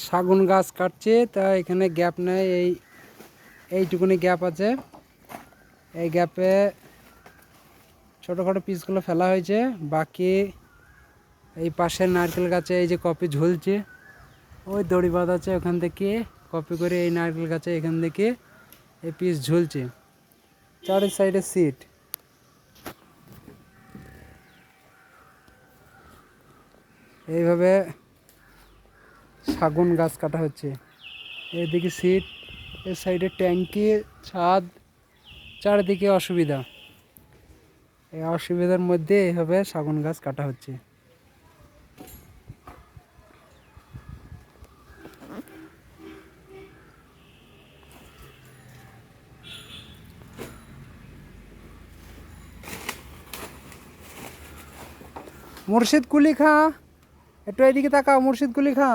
শাগুন গাছ কাটছে, তা এখানে গ্যাপ নেই, এইটুকুনি গ্যাপ আছে। এই গ্যাপে ছোটোখাটো পিসগুলো ফেলা হয়েছে। বাকি এই পাশের নারকেল গাছে এই যে কপি ঝুলছে, ওই দড়ি বাঁধা আছে, ওখান থেকে কপি করে এই নারকেল গাছে এখান থেকে এই পিস ঝুলছে। চারি সাইডে সিট। এইভাবে শাগুন গাছ কাটা হচ্ছে। এদিকে সিট, এর সাইডে ট্যাঙ্কি, ছাদ, চারিদিকে অসুবিধা। এই অসুবিধার মধ্যে এইভাবে শাগুন গাছ কাটা হচ্ছে। মুর্শিদ কুলি খা, একটু এদিকে তাকাও, মুর্শিদ কুলি খা।